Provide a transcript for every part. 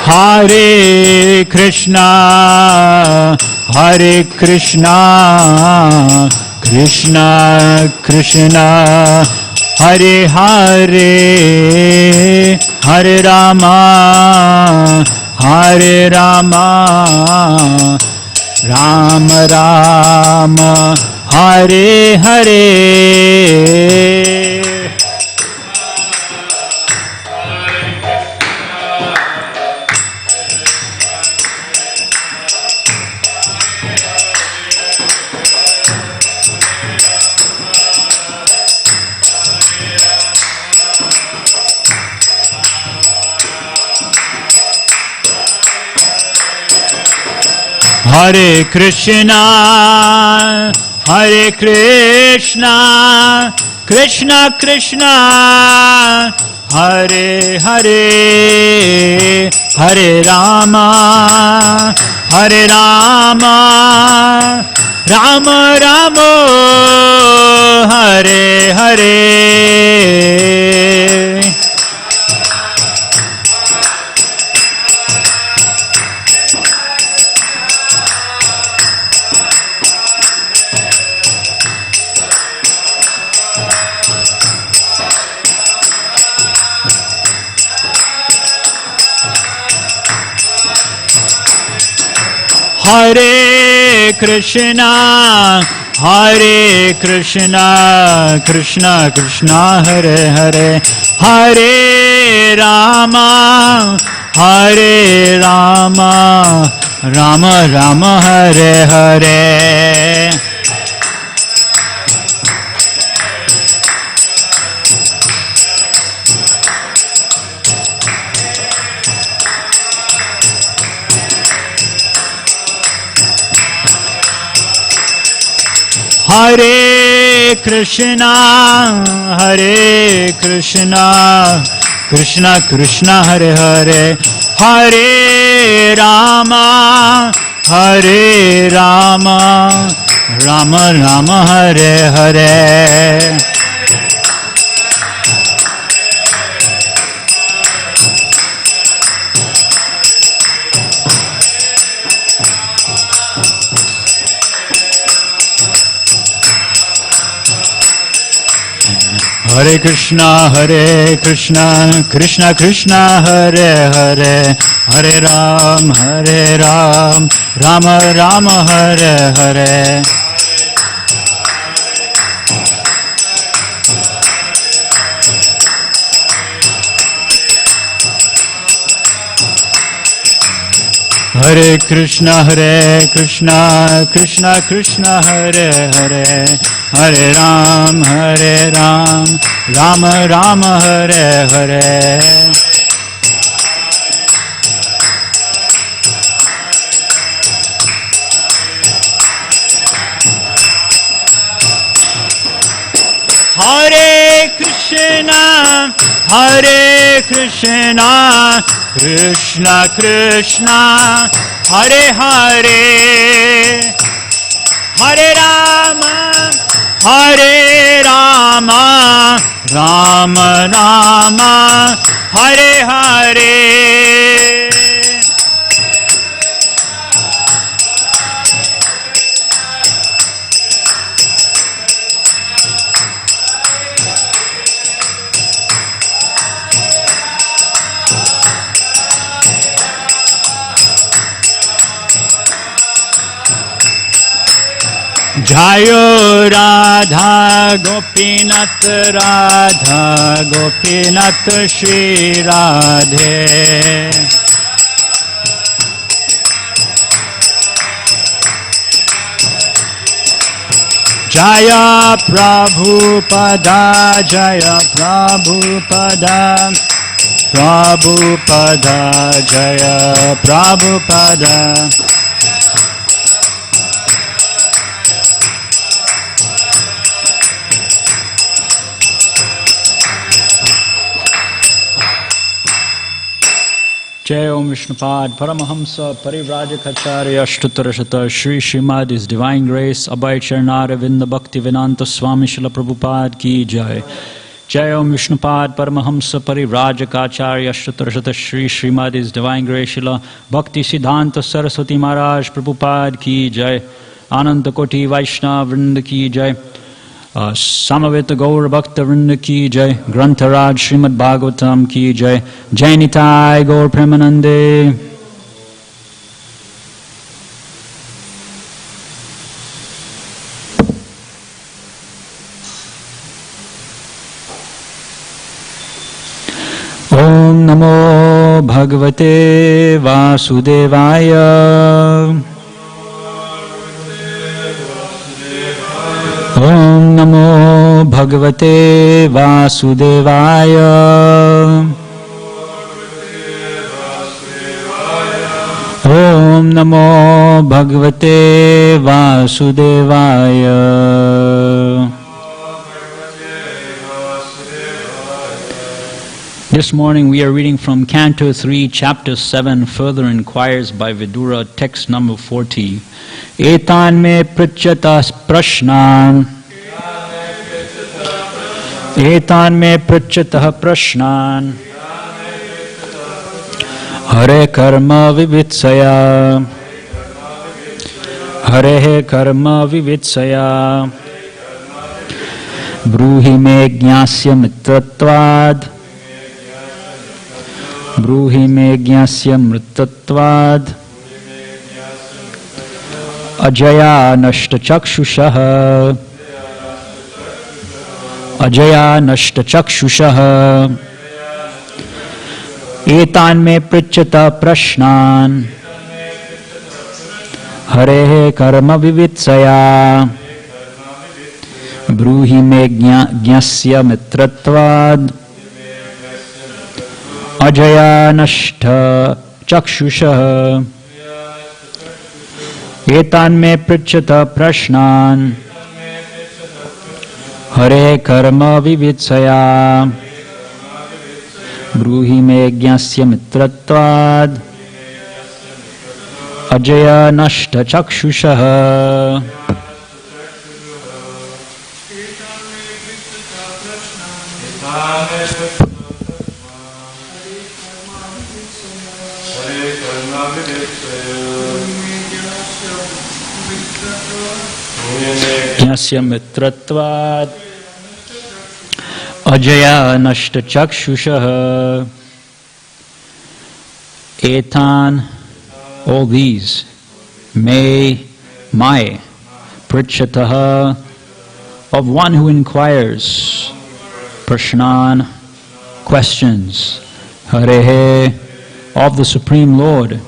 Hare Krishna, Hare Krishna, Krishna Krishna, Hare Hare, Hare Rama, Hare Rama, Rama Rama, Hare Hare. Hare Krishna, Hare Krishna, Krishna Krishna, Hare Hare, Hare Rama, Hare Rama, Rama Rama, Hare Hare. Hare Krishna, Hare Krishna, Krishna Krishna, Hare Hare, Hare Rama, Hare Rama, Rama Rama, Hare Hare. Hare Krishna, Hare Krishna, Krishna Krishna, Hare Hare, Hare Rama, Hare Rama, Rama Rama, Hare Hare. Hare Krishna, Krishna Krishna, Hare Hare, Hare Ram, Rama Rama, Hare Hare. Hare Krishna, Krishna Krishna, Hare Hare, Hare Ram, Rama Rama, Hare Hare. Hare Krishna, Krishna Krishna, Hare Hare, Hare Rama, Rama Rama, Hare Hare. Jayo Radha Gopinath, Radha Gopinath, Shri Radhe. Jaya Prabhupada, Jaya Prabhupada, Prabhupada, Jaya Prabhupada. Jai Om Vishnupad Paramahamsa Parivrajacharya Ashtutarashata Shri Srimad His Divine Grace Abhay Charnaravinda Bhakti Vedanta Swami Srila Prabhupada Ki Jai. Jai Om Vishnupad Paramahamsa Parivrajacharya Ashtutarashata Shri Srimad His Divine Grace Srila Bhakti Siddhanta Saraswati Maharaj Prabhupada Ki Jai. Ananta Koti Vaishnava Vrinda Ki Jai. Samaveta Gaur Bhakta Vrinda Ki Jai. Grantharaj Srimad Bhagavatam Ki Jai. Jai Nitai Gaur Premanande. Om Namo Bhagavate Vasudevaya. Om Namo Bhagavate Vasudevaya. Om Namo Bhagavate Vasudevaya. This morning we are reading from Canto 3, Chapter 7, Further Inquiries by Vidura, text number 40. Etan me prityatas prashnan. Etan me prityatah prashnan. Hare karma vivitsaya. Hare karma vivitsaya. Bruhi me jnasya mitratvad. Bruhi me jnasya mritatvad. Ajaya nashta chakshushaha. Ajaya nashta chakshushaha. Etan me pritchata prashnan. Hare karma vivitsaya. Bruhi me jnasya mitratvad. Ajaya nashta chakshushaha. Etan me pritchata prashnan. Hare karma vivitsaya. Bruhi me jnasya mitratvad. Ajaya nashta chakshushaha. Jnasya mitratvad. Ajaya nashta chakshushaha. Etan, all these, may, my, pritchataha, of one who inquires, prashnan, questions, harehe, of the Supreme Lord,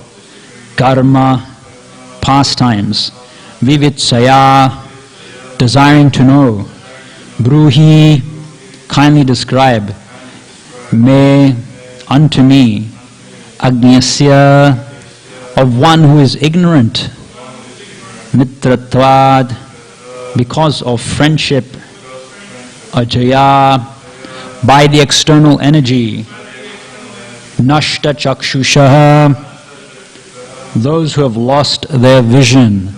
karma, pastimes, vivitsaya, desiring to know, bruhi, kindly describe, me, unto me, agnyasya, of one who is ignorant, mitratvad, because of friendship, ajaya, by the external energy, nashta chakshushaha, those who have lost their vision.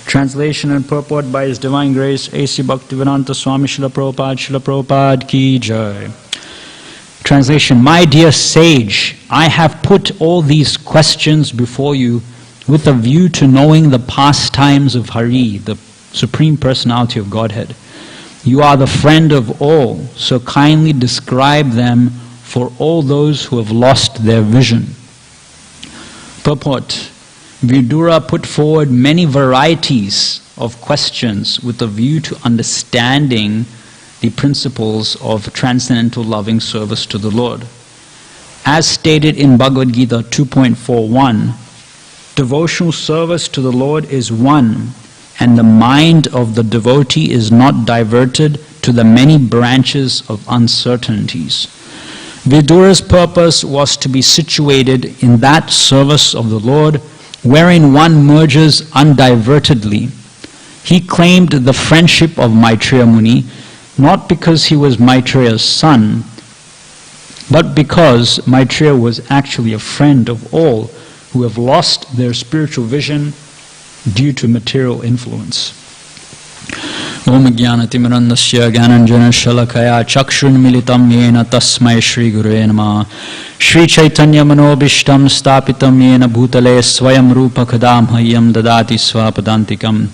Translation and purport by His Divine Grace A.C. Bhaktivedanta Swami Srila Prabhupada Ki Jai. Translation: My dear sage, I have put all these questions before you with a view to knowing the pastimes of Hari, the Supreme Personality of Godhead. You are the friend of all, so kindly describe them for all those who have lost their vision. Purport: Vidura put forward many varieties of questions with a view to understanding the principles of transcendental loving service to the Lord. As stated in Bhagavad Gita 2.41, devotional service to the Lord is one, and the mind of the devotee is not diverted to the many branches of uncertainties. Vidura's purpose was to be situated in that service of the Lord wherein one merges undivertedly. He claimed the friendship of Maitreya Muni not because he was Maitreya's son, but because Maitreya was actually a friend of all who have lost their spiritual vision due to material influence. Om Jnanatimirandasya Jnananjana Shalakaya Chakshurmilitam Yena Tasmai Shri Gurave Namah Shri Chaitanya Manobishtam Stapitam Yena Bhutale Swayam Rupa Kadam Hayam Dadati Swapadantikam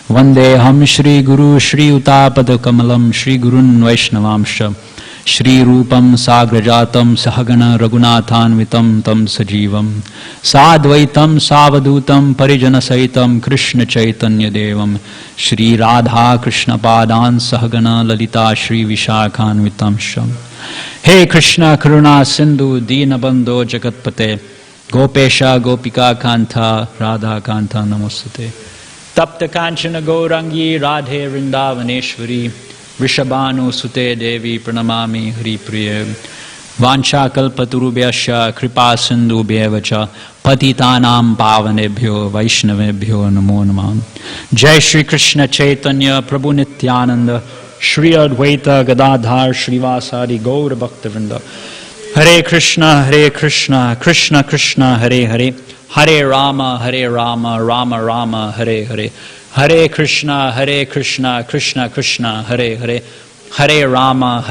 Vandeham Shri Guru Shri Utapada Kamalam Shri Gurun Vaishnavamsha Shri Rupam Sagrajatam Sahagana Raghunathanvitam Tam Sajivam Sadvaitam Savadutam Parijana Saitam Krishna Chaitanya Devam Shri Radha Krishna Padan Sahagana Lalita Shri Vishakhanvitam Sham Hey Krishna Karuna Sindhu Dinabandho Jagatpate Gopesha Gopika Kanta Radha Kanta Namostate Tapta Kanchana Gaurangi Radhe Vrindavaneshwari Rishabhanu Sute Devi Pranamami Hari Priya Vancha Kalpaturubhyasya Kripa Sindhu Bhyevacha Patitanam Pavanebhyo Vaishnavebhyo Namo Namah Jai Shri Krishna Chaitanya Prabhu Nityananda Shri Advaita Gadadhar Shrivasari Gaura Bhaktavrinda Hare Krishna Krishna Krishna Hare Hare Hare Rama Rama Rama Hare Hare Hare Krishna Krishna Krishna Hare Hare Hare Rama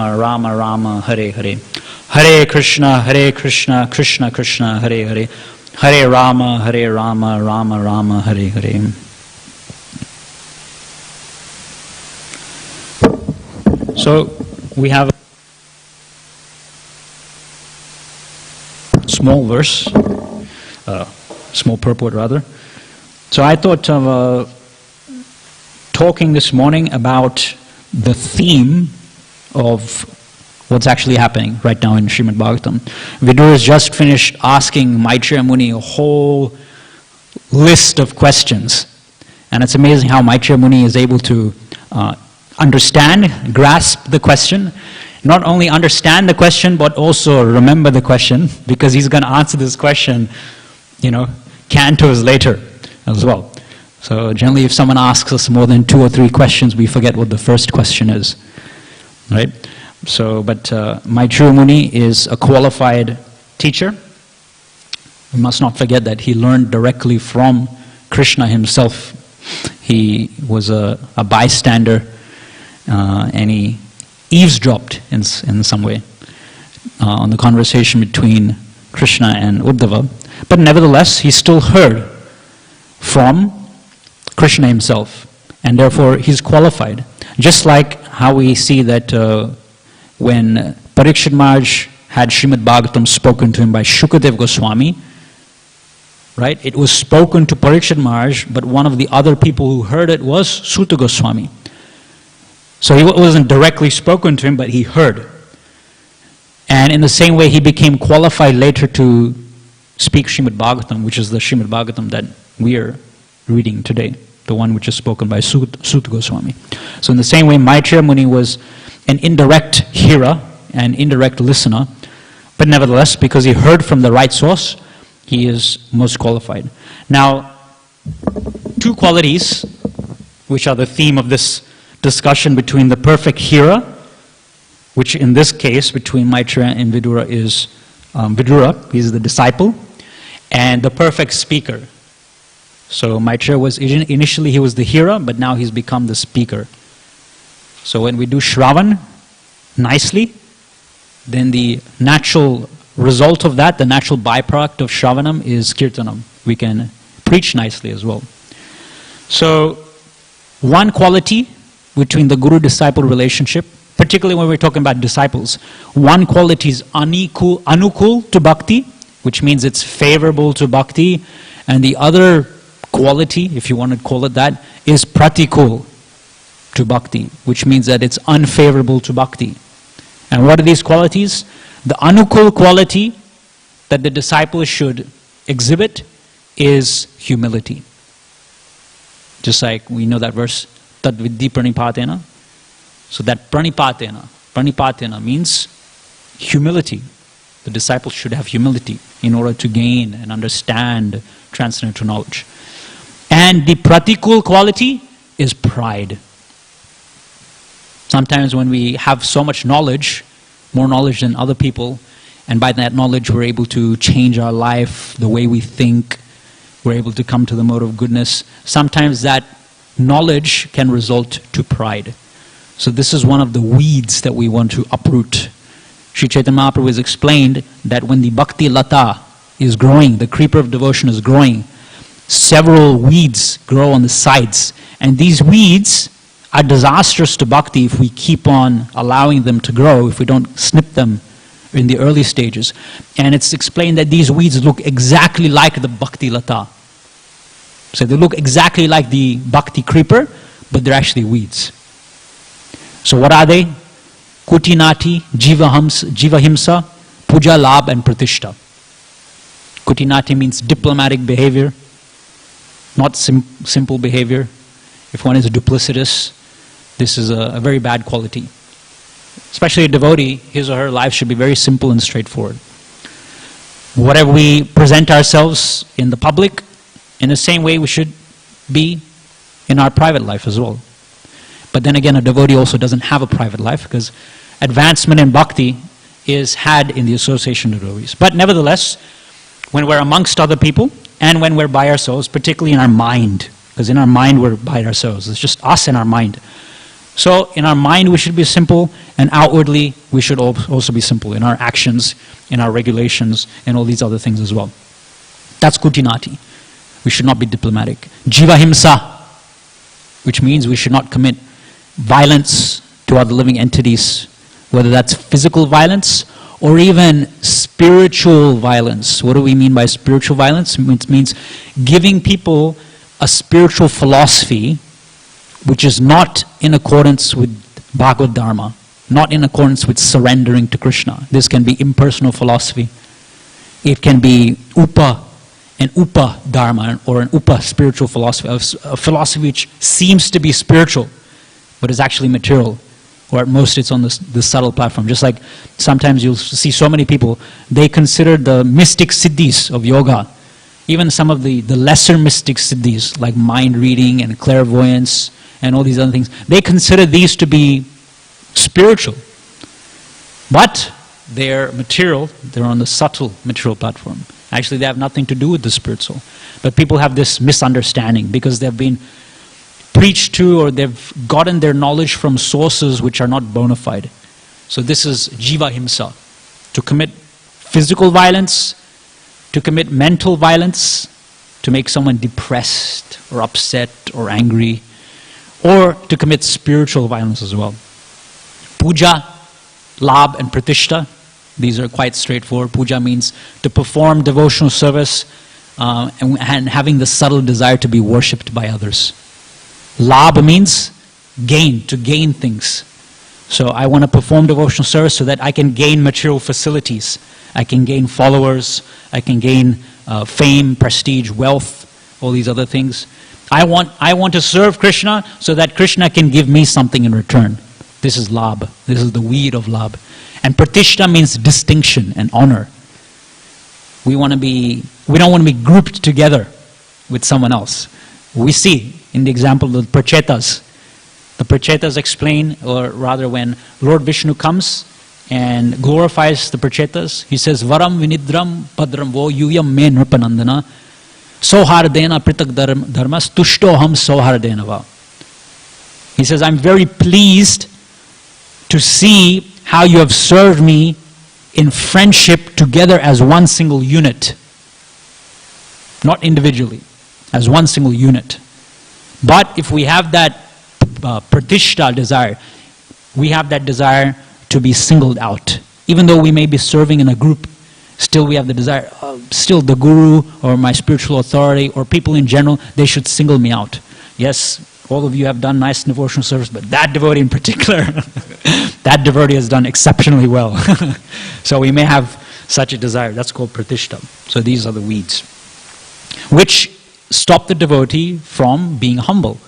Rama Rama Hare Hare Hare Krishna Krishna Krishna Hare Hare Hare Rama Rama Rama Hare Hare. So we have a small verse, small purport rather. So I thought of talking this morning about the theme of what's actually happening right now in Srimad Bhagavatam. Vidura has just finished asking Maitreya Muni a whole list of questions. And it's amazing how Maitreya Muni is able to understand, grasp the question, not only understand the question, but also remember the question, because he's going to answer this question, cantos later as well. So generally if someone asks us more than 2 or 3 questions, we forget what the first question is, right? So, but Maitreya Muni is a qualified teacher. We must not forget that he learned directly from Krishna himself. He was a bystander and he eavesdropped in some way on the conversation between Krishna and Uddhava. But nevertheless, he still heard from Krishna himself, and therefore he's qualified. Just like how we see that when Parikshit Maharaj had Srimad Bhagavatam spoken to him by Shukadev Goswami, right? It was spoken to Parikshit Maharaj, but one of the other people who heard it was Suta Goswami. So it wasn't directly spoken to him, but he heard. And in the same way, he became qualified later to speak Srimad Bhagavatam, which is the Srimad Bhagavatam that we are reading today, the one which is spoken by Suta Goswami. So in the same way, Maitreya Muni was an indirect hearer and indirect listener, but nevertheless, because he heard from the right source, he is most qualified. Now, 2 qualities, which are the theme of this discussion between the perfect hearer, which in this case, between Maitreya and Vidura is Vidura, he's the disciple, and the perfect speaker. So Maitreya was, initially he was the hearer, but now he's become the speaker. So when we do Shravan nicely, then the natural result of that, the natural byproduct of Shravanam is Kirtanam. We can preach nicely as well. So one quality between the guru-disciple relationship, particularly when we're talking about disciples, one quality is anukul to bhakti, which means it's favorable to bhakti, and the other quality, if you want to call it that, is pratikul to bhakti, which means that it's unfavorable to bhakti. And what are these qualities? The anukul quality that the disciple should exhibit is humility. Just like we know that verse, tad vidhi pranipatena. So that pranipatena means humility. The disciple should have humility in order to gain and understand transcendental knowledge. And the pratikul quality is pride. Sometimes when we have so much knowledge, more knowledge than other people, and by that knowledge we're able to change our life, the way we think, we're able to come to the mode of goodness. Sometimes that knowledge can result to pride. So this is one of the weeds that we want to uproot. Sri Chaitanya Mahaprabhu has explained that when the bhakti lata is growing, the creeper of devotion is growing, several weeds grow on the sides. And these weeds are disastrous to bhakti if we keep on allowing them to grow, if we don't snip them in the early stages. And it's explained that these weeds look exactly like the bhakti lata. So they look exactly like the bhakti creeper, but they're actually weeds. So what are they? Kutinati, Jivahimsa, Puja, Labh and Pratishta. Kutinati means diplomatic behavior, not simple behavior. If one is duplicitous, this is a very bad quality. Especially a devotee, his or her life should be very simple and straightforward. Whatever we present ourselves in the public, in the same way we should be in our private life as well. But then again, a devotee also doesn't have a private life, because advancement in bhakti is had in the association of devotees. But nevertheless, when we're amongst other people, and when we're by ourselves, particularly in our mind, because in our mind we're by ourselves, it's just us and our mind. So in our mind we should be simple, and outwardly we should also be simple in our actions, in our regulations, and all these other things as well. That's kutinati. We should not be diplomatic. Jivahimsa, which means we should not commit violence to other living entities, whether that's physical violence or even spiritual violence. What do we mean by spiritual violence? It means giving people a spiritual philosophy which is not in accordance with Bhagavad Dharma, not in accordance with surrendering to Krishna. This can be impersonal philosophy. It can be an upa dharma, or an upa spiritual philosophy, a philosophy which seems to be spiritual, but is actually material, or at most it's on the subtle platform. Just like sometimes you'll see so many people, they consider the mystic siddhis of yoga, even some of the lesser mystic siddhis, like mind reading and clairvoyance and all these other things, they consider these to be spiritual. But they're material, they're on the subtle material platform. Actually, they have nothing to do with the spiritual. But people have this misunderstanding because they've been preached to, or they've gotten their knowledge from sources which are not bona fide. So this is jiva himsa, to commit physical violence, to commit mental violence, to make someone depressed or upset or angry, or to commit spiritual violence as well. Puja, labh and pratishta, these are quite straightforward. Puja means to perform devotional service and having the subtle desire to be worshipped by others. Labh means gain, to gain things. So I want to perform devotional service so that I can gain material facilities. I can gain followers, I can gain fame, prestige, wealth, all these other things. I want to serve Krishna so that Krishna can give me something in return. This is labh. This is the weed of labh. And pratishta means distinction and honor. We don't want to be grouped together with someone else. We see in the example of the prachetas. The prachetas explain, or rather when Lord Vishnu comes and glorifies the prachetas, he says, Varam vinidram padram vo yuyam me nrupanandana sohardena pritak dharmas tushtoham sohardena va. He says, I'm very pleased to see how you have served me in friendship together as one single unit. Not individually, as one single unit. But if we have that pratishta desire, we have that desire to be singled out. Even though we may be serving in a group, still we have the desire, still the guru or my spiritual authority or people in general, they should single me out. Yes, all of you have done nice devotional service, but that devotee in particular, that devotee has done exceptionally well. So we may have such a desire. That's called pratishta. So these are the weeds, which stop the devotee from being humble.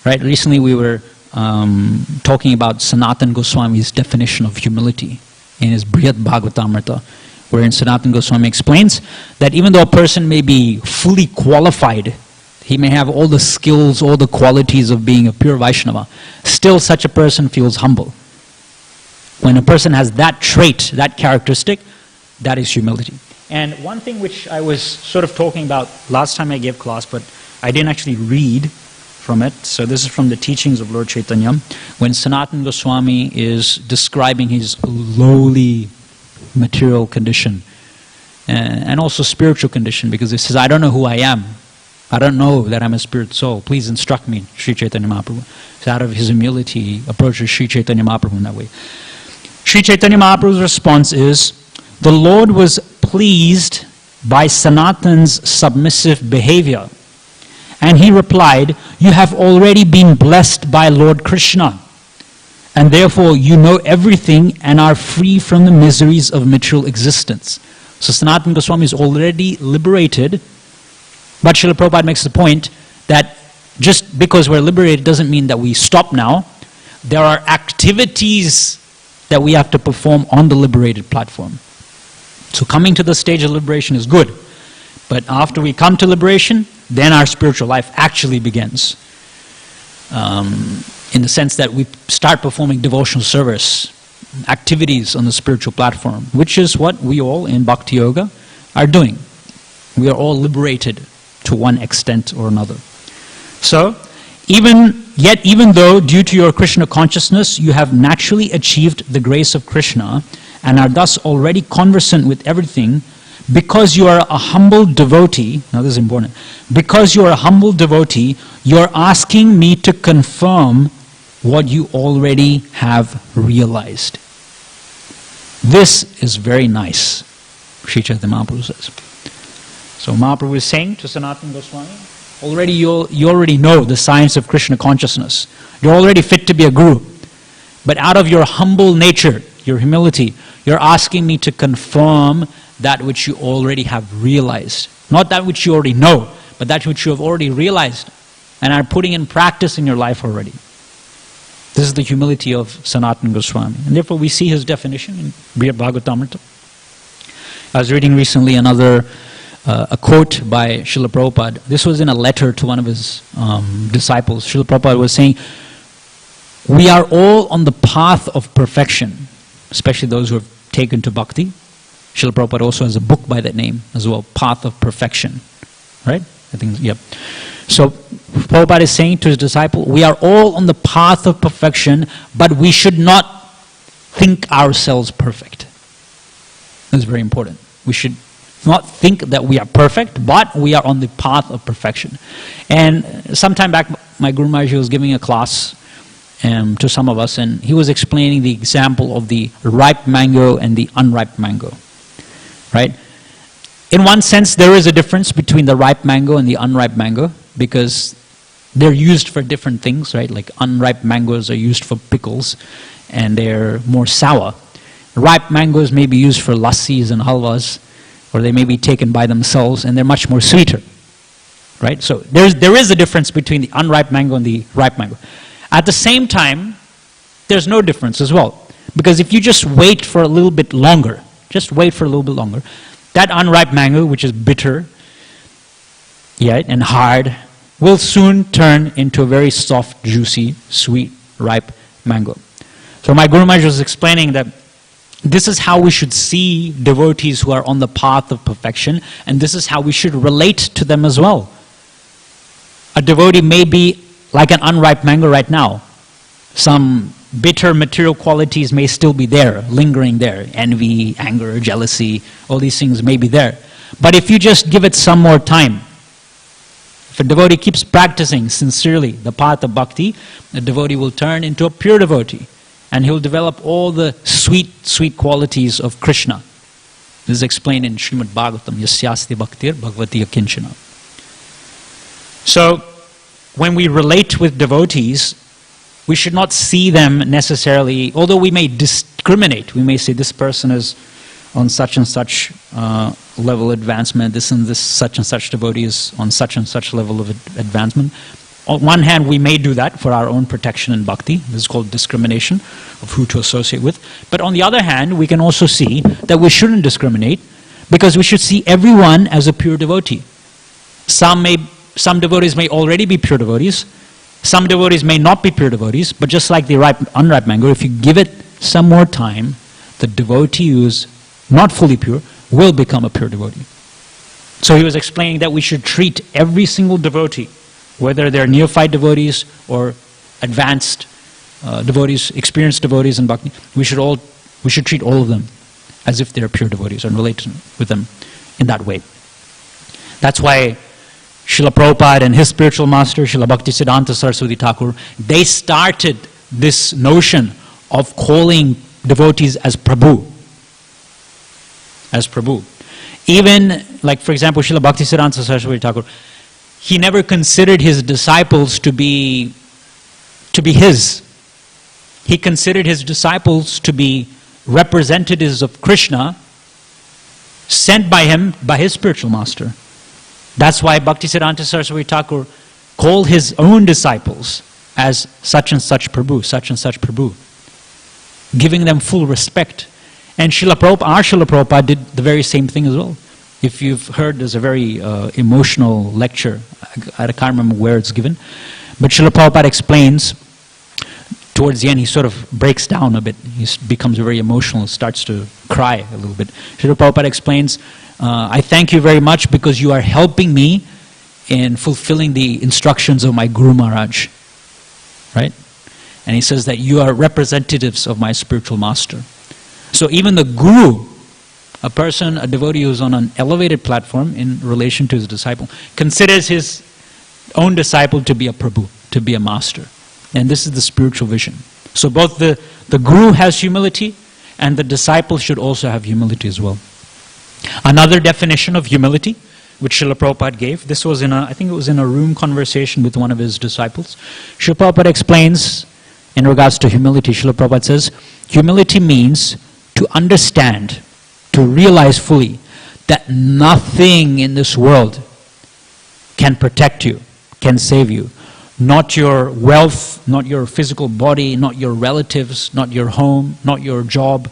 Right? Recently we were talking about Sanatana Goswami's definition of humility in his Brihad Bhagavatamrita, wherein Sanatana Goswami explains that even though a person may be fully qualified, he may have all the skills, all the qualities of being a pure Vaishnava, still such a person feels humble. When a person has that trait, that characteristic, that is humility. And one thing which I was sort of talking about last time I gave class, but I didn't actually read from it. So this is from the teachings of Lord Chaitanya, when Sanatana Goswami is describing his lowly material condition and also spiritual condition, because he says, I don't know who I am. I don't know that I'm a spirit soul. Please instruct me, Sri Chaitanya Mahaprabhu. So out of his humility, he approaches Sri Chaitanya Mahaprabhu in that way. Sri Chaitanya Mahaprabhu's response is, the Lord was pleased by Sanatan's submissive behavior. And he replied, you have already been blessed by Lord Krishna, and therefore you know everything and are free from the miseries of material existence. So Sanatana Goswami is already liberated, but Srila Prabhupada makes the point that just because we're liberated doesn't mean that we stop now. There are activities that we have to perform on the liberated platform. So coming to the stage of liberation is good, but after we come to liberation, then our spiritual life actually begins. In the sense that we start performing devotional service, activities on the spiritual platform, which is what we all in Bhakti Yoga are doing. We are all liberated to one extent or another. So, even though due to your Krishna consciousness you have naturally achieved the grace of Krishna and are thus already conversant with everything, because you are a humble devotee, now this is important, because you are a humble devotee, you are asking me to confirm what you already have realized. This is very nice, Sri Chaitanya Mahaprabhu says. So Mahaprabhu is saying to Sanatana Goswami, you already know the science of Krishna consciousness. You're already fit to be a guru. But out of your humble nature, your humility, you're asking me to confirm that which you already have realized. Not that which you already know, but that which you have already realized and are putting in practice in your life already. This is the humility of Sanatana Goswami. And therefore we see his definition in Brihad Bhagavatamrita. I was reading recently a quote by Srila Prabhupada. This was in a letter to one of his disciples. Srila Prabhupada was saying, we are all on the path of perfection, especially those who have taken to bhakti. Srila Prabhupada also has a book by that name as well, Path of Perfection. Right? I think, yep. So Prabhupada is saying to his disciple, we are all on the path of perfection, but we should not think ourselves perfect. That's very important. We should not think that we are perfect, but we are on the path of perfection. And sometime back, my Guru Maharaj was giving a class to some of us, and he was explaining the example of the ripe mango and the unripe mango. Right? In one sense, there is a difference between the ripe mango and the unripe mango, because they're used for different things, right? Like unripe mangoes are used for pickles, and they're more sour. Ripe mangoes may be used for lassis and halwas, or they may be taken by themselves, and they're much more sweeter, right? So there is a difference between the unripe mango and the ripe mango. At the same time, there's no difference as well, because if you just wait for a little bit longer, that unripe mango, which is bitter, yeah, and hard, will soon turn into a very soft, juicy, sweet, ripe mango. So my Guru Maharaj was explaining that this is how we should see devotees who are on the path of perfection, and this is how we should relate to them as well. A devotee may be like an unripe mango right now. Some bitter material qualities may still be there, lingering there. Envy, anger, jealousy, all these things may be there. But if you just give it some more time, if a devotee keeps practicing sincerely the path of bhakti, the devotee will turn into a pure devotee, and he'll develop all the sweet, sweet qualities of Krishna. This is explained in Srimad Bhagavatam, Yasyasti Bhaktir Bhagavati Akinchana. So, when we relate with devotees, we should not see them necessarily, although we may discriminate. We may say this person is on such and such level of advancement, this and this such and such devotee is on such and such level of advancement. On one hand, we may do that for our own protection in bhakti. This is called discrimination of who to associate with. But on the other hand, we can also see that we shouldn't discriminate, because we should see everyone as a pure devotee. Some devotees may already be pure devotees. Some devotees may not be pure devotees, but just like the unripe mango, if you give it some more time, the devotee who is not fully pure will become a pure devotee. So he was explaining that we should treat every single devotee, whether they're neophyte devotees or advanced devotees, experienced devotees in bhakti, we should treat all of them as if they're pure devotees and relate with them in that way. That's why Srila Prabhupada and his spiritual master, Srila Bhaktisiddhanta Saraswati Thakur, they started this notion of calling devotees as Prabhu. As Prabhu. Even, like for example, Srila Bhaktisiddhanta Saraswati Thakur, he never considered his disciples to be his. He considered his disciples to be representatives of Krishna, sent by him, by his spiritual master. That's why Bhaktisiddhanta Saraswati Thakur called his own disciples as such and such Prabhu, such and such Prabhu, giving them full respect. And Srila Prabhupada did the very same thing as well. If you've heard, there's a very emotional lecture, I can't remember where it's given, but Srila Prabhupada explains, towards the end he sort of breaks down a bit, he becomes very emotional, starts to cry a little bit. Srila Prabhupada explains, I thank you very much because you are helping me in fulfilling the instructions of my Guru Maharaj. Right? And he says that you are representatives of my spiritual master. So even the Guru, a person, a devotee who's on an elevated platform in relation to his disciple, considers his own disciple to be a Prabhu, to be a master. And this is the spiritual vision. So both the Guru has humility and the disciple should also have humility as well. Another definition of humility, which Srila Prabhupada gave, this was I think it was in a room conversation with one of his disciples. Srila Prabhupada explains in regards to humility, Srila Prabhupada says, humility means to understand, to realize fully that nothing in this world can protect you, can save you. Not your wealth, not your physical body, not your relatives, not your home, not your job.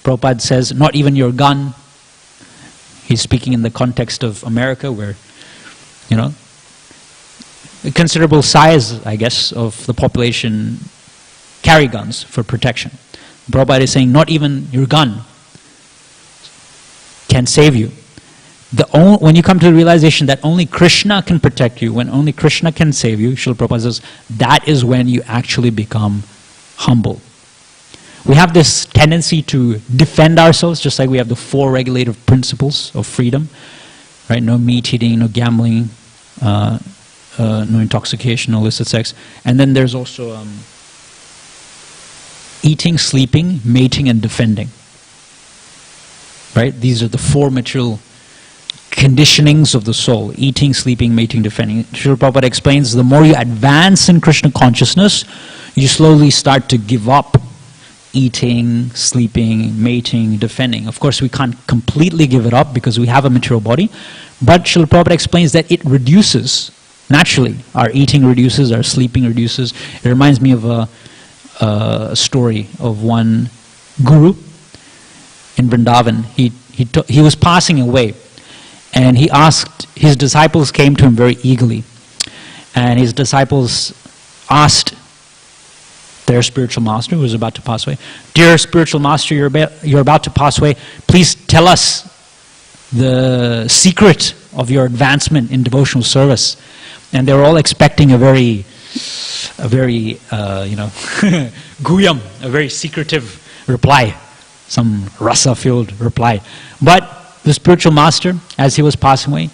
Prabhupada says, not even your gun. He's speaking in the context of America where, a considerable size, I guess, of the population carry guns for protection. Prabhupada is saying, not even your gun can save you. When you come to the realization that only Krishna can protect you, when only Krishna can save you, Srila Prabhupada says, that is when you actually become humble. We have this tendency to defend ourselves, just like we have the 4 regulative principles of freedom, right? No meat eating, no gambling, no intoxication, no illicit sex. And then there's also eating, sleeping, mating, and defending. Right? These are the 4 material conditionings of the soul: eating, sleeping, mating, defending. Srila Prabhupada explains, the more you advance in Krishna consciousness, you slowly start to give up eating, sleeping, mating, defending. Of course, we can't completely give it up because we have a material body, but Srila Prabhupada explains that it reduces, naturally. Our eating reduces, our sleeping reduces. It reminds me of a story of one guru in Vrindavan. He was passing away, and he asked, his disciples came to him very eagerly, and his disciples asked their spiritual master, who was about to pass away, dear spiritual master, you're about to pass away, please tell us the secret of your advancement in devotional service. And they were all expecting a very guyam, a very secretive reply, some rasa-filled reply. But the spiritual master, as he was passing away,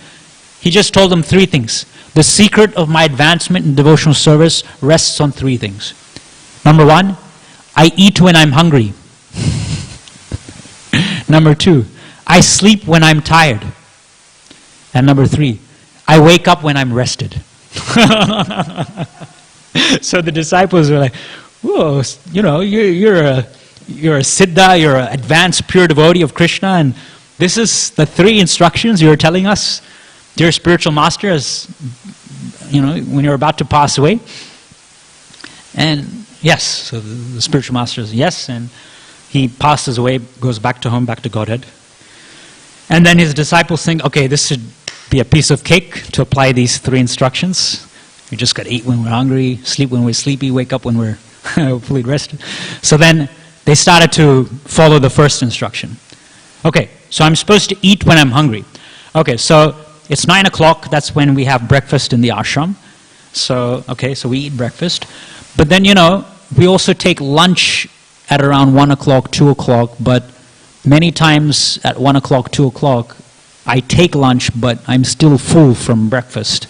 he just told them 3 things. The secret of my advancement in devotional service rests on 3 things. Number 1, I eat when I'm hungry. Number 2, I sleep when I'm tired. And number 3, I wake up when I'm rested. So the disciples were like, whoa, you're a siddha, you're an advanced pure devotee of Krishna, and this is the 3 instructions you're telling us, dear spiritual master, as when you're about to pass away. And yes, so the spiritual master says yes, and he passes away, goes back to home, back to Godhead. And then his disciples think, okay, this should be a piece of cake to apply these 3 instructions. We just got to eat when we're hungry, sleep when we're sleepy, wake up when we're fully rested. So then they started to follow the first instruction. Okay, so I'm supposed to eat when I'm hungry. Okay, so it's 9 o'clock, that's when we have breakfast in the ashram. So, okay, so we eat breakfast. But then, we also take lunch at around 1 o'clock, 2 o'clock, but many times at 1 o'clock, 2 o'clock, I take lunch, but I'm still full from breakfast.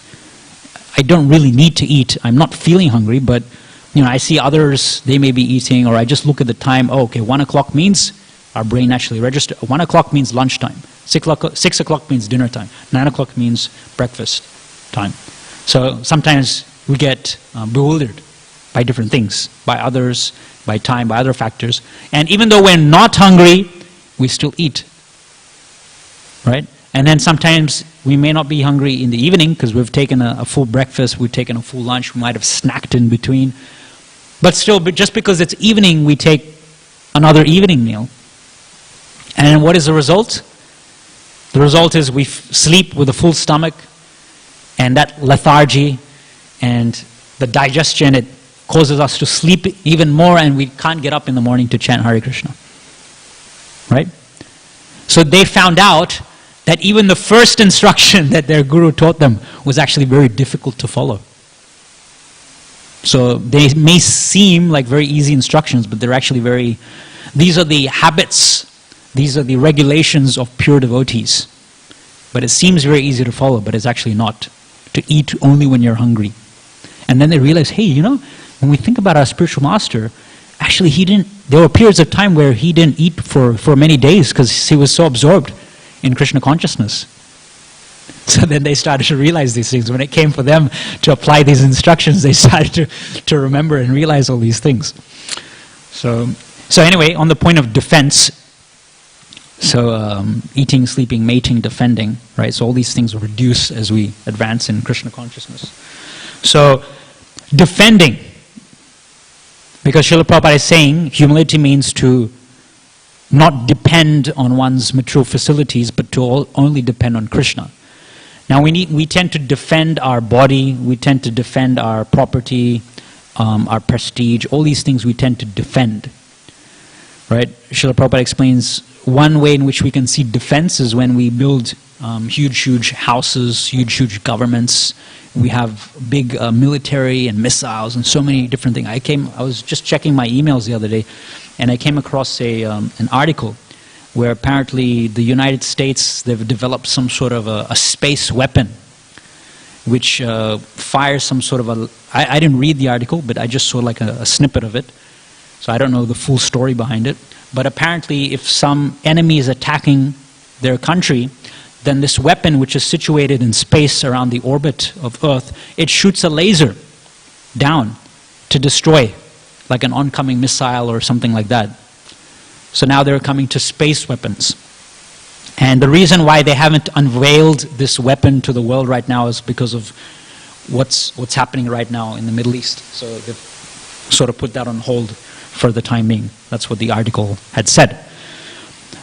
I don't really need to eat. I'm not feeling hungry, but I see others, they may be eating, or I just look at the time, 1 o'clock means, our brain actually registers, 1 o'clock means lunchtime, 6 o'clock means dinner time, 9 o'clock means breakfast time. So sometimes we get bewildered by different things, by others, by time, by other factors. And even though we're not hungry, we still eat, right? And then sometimes we may not be hungry in the evening because we've taken a full breakfast, we've taken a full lunch, we might have snacked in between. But still, just because it's evening, we take another evening meal. And what is the result? The result is we sleep with a full stomach, and that lethargy and the digestion, it causes us to sleep even more, and we can't get up in the morning to chant Hare Krishna. Right? So they found out that even the first instruction that their guru taught them was actually very difficult to follow. So they may seem like very easy instructions, but they're actually these are the habits, these are the regulations of pure devotees. But it seems very easy to follow, but it's actually not. To eat only when you're hungry. And then they realize, hey, when we think about our spiritual master, actually there were periods of time where he didn't eat for many days because he was so absorbed in Krishna consciousnness. So then they started to realize these things. When it came for them to apply these instructions, they started to remember and realize all these things. So anyway, on the point of defense, eating, sleeping, mating, defending, right? So all these things will reduce as we advance in Krishna consciousness. So defending, because Srila Prabhupada is saying humility means to not depend on one's material facilities, but to only depend on Krishna. Now we tend to defend our body, we tend to defend our property, our prestige, all these things we tend to defend. Right? Srila Prabhupada explains one way in which we can see defense is when we build huge houses, huge governments. We have big military and missiles and so many different things. I was just checking my emails the other day, and I came across an article where apparently the United States, they've developed some sort of a space weapon which fires some sort of I didn't read the article, but I just saw like a snippet of it. So I don't know the full story behind it. But apparently if some enemy is attacking their country, then this weapon, which is situated in space around the orbit of Earth, it shoots a laser down to destroy, like an oncoming missile or something like that. So now they're coming to space weapons. And the reason why they haven't unveiled this weapon to the world right now is because of what's happening right now in the Middle East. So they've sort of put that on hold for the time being. That's what the article had said.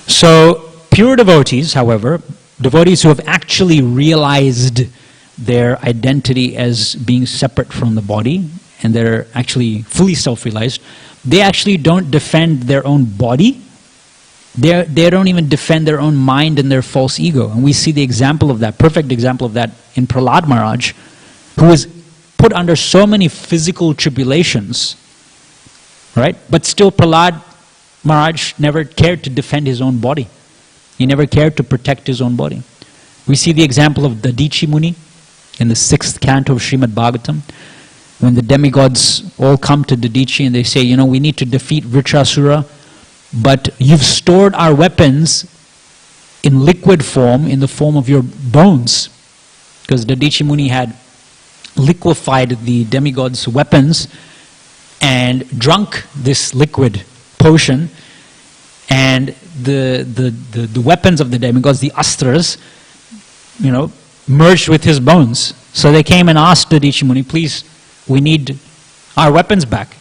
So pure devotees, however, devotees who have actually realized their identity as being separate from the body, and they're actually fully self-realized, they actually don't defend their own body. They don't even defend their own mind and their false ego. And we see the example of that, perfect example of that in Prahlad Maharaj, who was put under so many physical tribulations, right? But still Prahlad Maharaj never cared to defend his own body. He never cared to protect his own body. We see the example of Dadichi Muni in the 6th canto of Srimad Bhagavatam, when the demigods all come to Dadichi and they say, we need to defeat Vritrasura, but you've stored our weapons in liquid form, in the form of your bones. Because Dadichi Muni had liquefied the demigods' weapons and drunk this liquid potion, and the weapons of the demigods, the astras, merged with his bones. So they came and asked Dadichi Muni, please, we need our weapons back.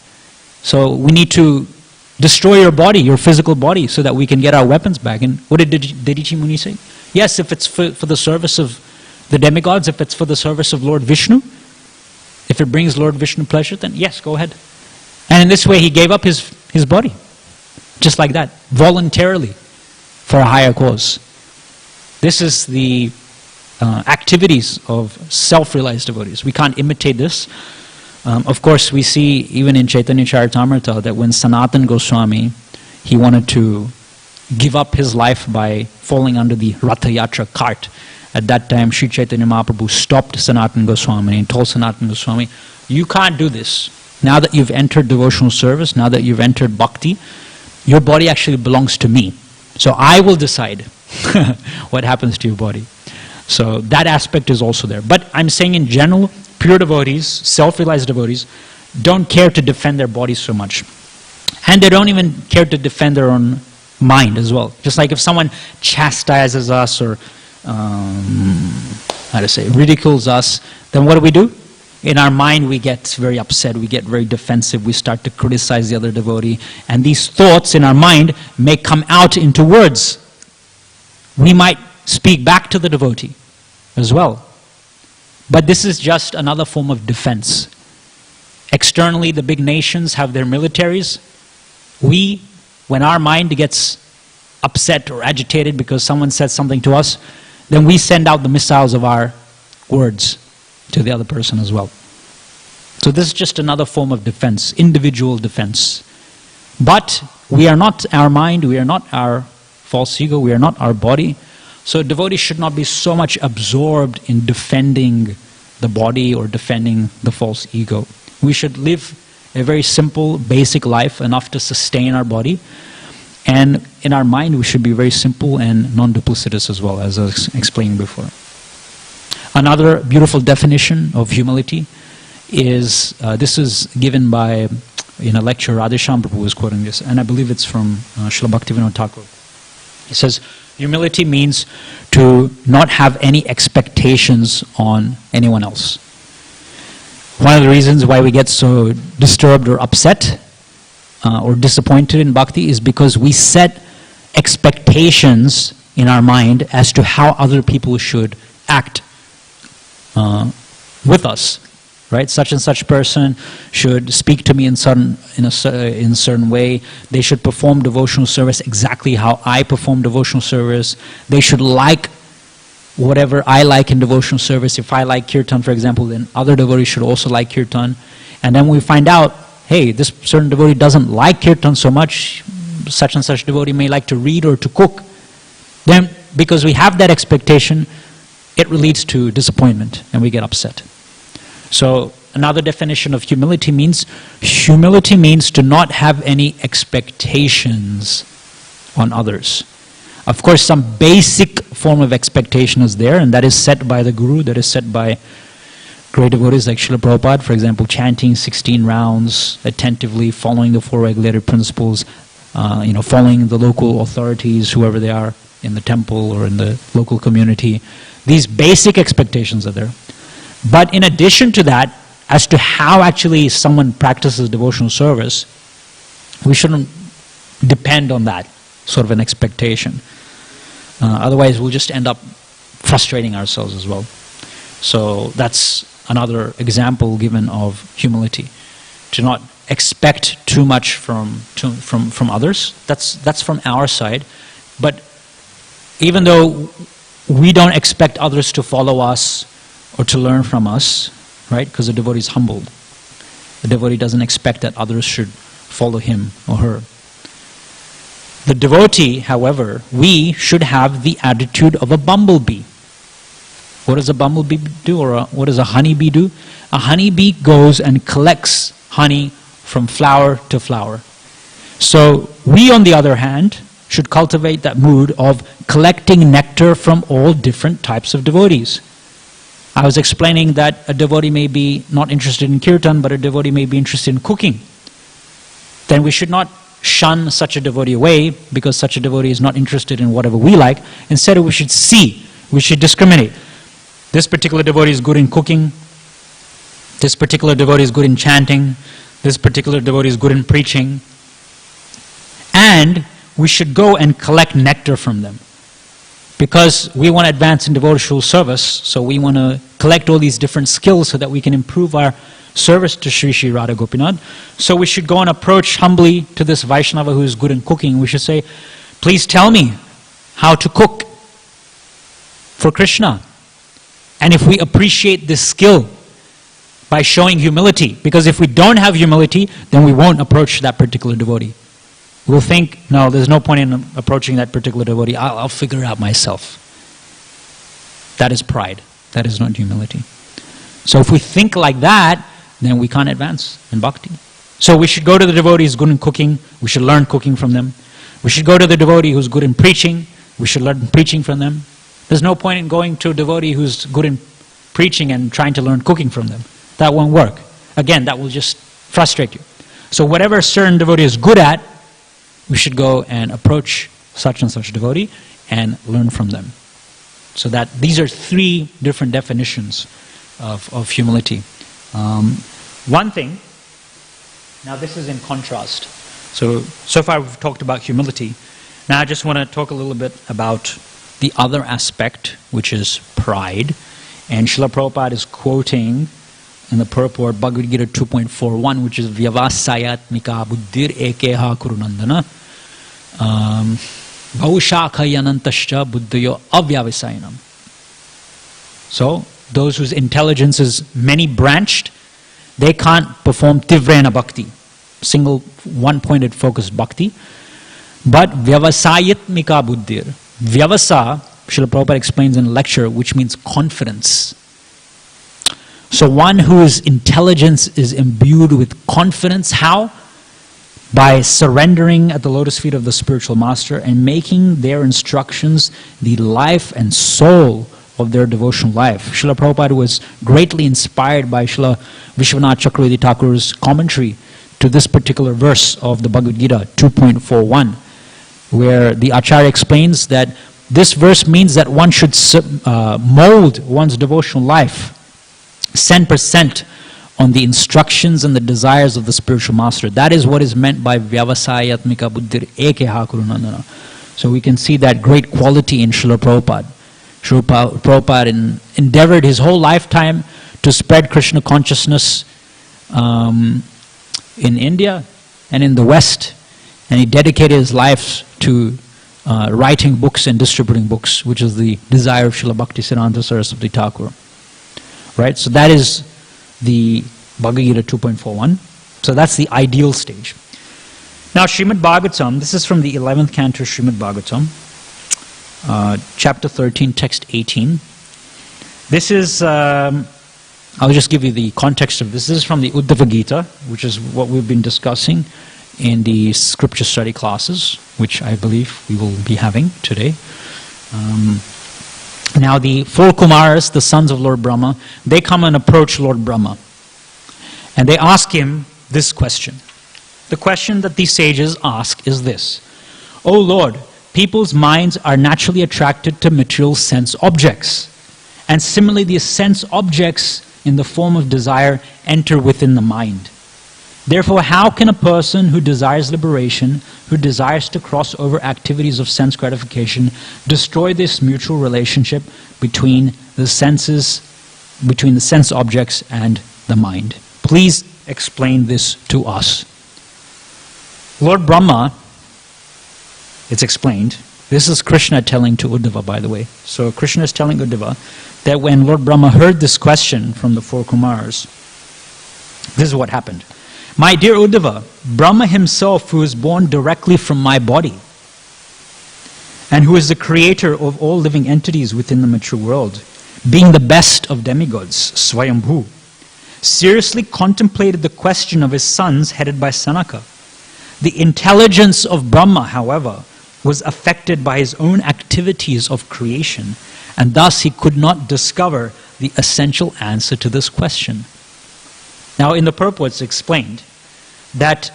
So we need to destroy your body, your physical body, so that we can get our weapons back. And what did Dadichi Muni say? Yes, if it's for the service of the demigods, if it's for the service of Lord Vishnu, if it brings Lord Vishnu pleasure, then yes, go ahead. And in this way he gave up his body. just like that, voluntarily, for a higher cause. This is the activities of self-realized devotees. We can't imitate this. Of course, we see even in Chaitanya Charitamrita that when Sanatana Goswami, he wanted to give up his life by falling under the Ratha Yatra cart. At that time, Sri Chaitanya Mahaprabhu stopped Sanatana Goswami and told Sanatana Goswami, you can't do this. Now that you've entered devotional service, now that you've entered bhakti, your body actually belongs to me. So I will decide what happens to your body. So that aspect is also there. But I'm saying in general, pure devotees, self-realized devotees, don't care to defend their bodies so much. And they don't even care to defend their own mind as well. Just like if someone chastises us or ridicules us, then what do? In our mind we get very upset, we get very defensive, we start to criticize the other devotee, and these thoughts in our mind may come out into words. We might speak back to the devotee as well. But this is just another form of defense. Externally, the big nations have their militaries. We, when our mind gets upset or agitated because someone says something to us, then we send out the missiles of our words to the other person as well. So this is just another form of defense, individual defense. But we are not our mind, we are not our false ego, we are not our body. So devotees should not be so much absorbed in defending the body or defending the false ego. We should live a very simple, basic life, enough to sustain our body. And in our mind, we should be very simple and non-duplicitous as well, as I was explaining before. Another beautiful definition of humility is, this is given by, in a lecture, Radheshyam Prabhu was quoting this, and I believe it's from Srila Bhaktivinoda Thakur. He says, humility means to not have any expectations on anyone else. One of the reasons why we get so disturbed or upset or disappointed in bhakti is because we set expectations in our mind as to how other people should act with us. Right? Such and such person should speak to me in a certain way. They should perform devotional service exactly how I perform devotional service. They should like whatever I like in devotional service. If I like kirtan, for example, then other devotees should also like kirtan. And then we find out, hey, this certain devotee doesn't like kirtan so much. Such and such devotee may like to read or to cook. Then, because we have that expectation, it leads to disappointment and we get upset. So another definition of humility means to not have any expectations on others. Of course, some basic form of expectation is there, and that is set by the Guru, that is set by great devotees like Srila Prabhupada, for example, chanting 16 rounds attentively, following the 4 regulated principles, following the local authorities, whoever they are, in the temple or in the local community. These basic expectations are there. But in addition to that, as to how actually someone practices devotional service, we shouldn't depend on that sort of an expectation. Otherwise, we'll just end up frustrating ourselves as well. So that's another example given of humility. To not expect too much from others. That's from our side. But even though we don't expect others to follow us or to learn from us, right? Because the devotee is humbled. The devotee doesn't expect that others should follow him or her. The devotee, however, we should have the attitude of a bumblebee. What does a bumblebee do, or what does a honeybee do? A honeybee goes and collects honey from flower to flower. So we, on the other hand, should cultivate that mood of collecting nectar from all different types of devotees. I was explaining that a devotee may be not interested in kirtan, but a devotee may be interested in cooking. Then we should not shun such a devotee away because such a devotee is not interested in whatever we like. Instead, we should see, we should discriminate. This particular devotee is good in cooking. This particular devotee is good in chanting. This particular devotee is good in preaching. And we should go and collect nectar from them. Because we want to advance in devotional service, so we want to collect all these different skills so that we can improve our service to Sri Sri Radha Gopinath. So we should go and approach humbly to this Vaishnava who is good in cooking. We should say, please tell me how to cook for Krishna. And if we appreciate this skill by showing humility, because if we don't have humility, then we won't approach that particular devotee. We'll think, no, there's no point in approaching that particular devotee. I'll figure it out myself. That is pride. That is not humility. So if we think like that, then we can't advance in bhakti. So we should go to the devotee who's good in cooking. We should learn cooking from them. We should go to the devotee who's good in preaching. We should learn preaching from them. There's no point in going to a devotee who's good in preaching and trying to learn cooking from them. That won't work. Again, that will just frustrate you. So whatever a certain devotee is good at, we should go and approach such and such devotee and learn from them. So that these are three different definitions of humility. One thing, now this is in contrast. So far we've talked about humility. Now I just want to talk a little bit about the other aspect, which is pride. And Srila Prabhupada is quoting in the purport Bhagavad Gita 2.41, which is Vyavasayatmika buddhir ekeha kurunandana bhavushakha yanantascha buddhayo avyavasayanam. So those whose intelligence is many-branched, they can't perform tivrena bhakti, single one-pointed focused bhakti. But vyavasayatmika buddhir, vyavasa, Srila Prabhupada explains in a lecture, which means confidence. So one whose intelligence is imbued with confidence, how? By surrendering at the lotus feet of the spiritual master and making their instructions the life and soul of their devotional life. Srila Prabhupada was greatly inspired by Srila Vishwanath Chakravarti Thakur's commentary to this particular verse of the Bhagavad Gita 2.41, where the Acharya explains that this verse means that one should mold one's devotional life 100% on the instructions and the desires of the spiritual master. That is what is meant by Vyavasayatmika buddhir ekeha kurunandana. So we can see that great quality in Srila Prabhupada. Srila Prabhupada endeavored his whole lifetime to spread Krishna consciousness in India and in the West. And he dedicated his life to writing books and distributing books, which is the desire of Srila Bhaktisiddhanta Saraswati Thakur. Right? So that is the Bhagavad Gita 2.41. So that's the ideal stage. Now Srimad Bhagavatam, this is from the 11th canto Srimad Bhagavatam, chapter 13, text 18. This is, I'll just give you the context of this. This is from the Uddhava Gita, which is what we've been discussing in the scripture study classes, which I believe we will be having today. Now the four Kumaras, the sons of Lord Brahma, they come and approach Lord Brahma. And they ask him this question. The question that these sages ask is this: O Lord, people's minds are naturally attracted to material sense objects. And similarly, these sense objects in the form of desire enter within the mind. Therefore, how can a person who desires liberation, who desires to cross over activities of sense gratification, destroy this mutual relationship between the senses, between the sense objects and the mind? Please explain this to us. Lord Brahma, it's explained, this is Krishna telling to Uddhava, by the way. So Krishna is telling Uddhava that when Lord Brahma heard this question from the four Kumars, this is what happened. My dear Uddhava, Brahma himself, who is born directly from my body and who is the creator of all living entities within the material world, being the best of demigods, Swayambhu, seriously contemplated the question of his sons headed by Sanaka. The intelligence of Brahma, however, was affected by his own activities of creation, and thus he could not discover the essential answer to this question. Now in the purport it's explained that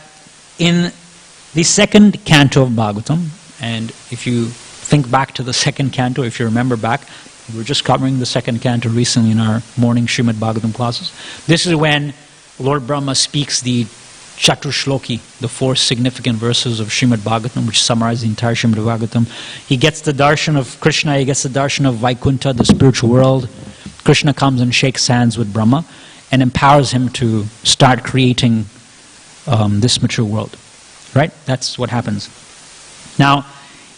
in the second canto of Bhagavatam, and if you think back to the second canto, if you remember back, we were just covering the second canto recently in our morning Srimad Bhagavatam classes. This is when Lord Brahma speaks the Chatur Shloki, the four significant verses of Srimad Bhagavatam, which summarize the entire Srimad Bhagavatam. He gets the darshan of Krishna, he gets the darshan of Vaikuntha, the spiritual world. Krishna comes and shakes hands with Brahma. and empowers him to start creating this material world. Right? That's what happens. Now,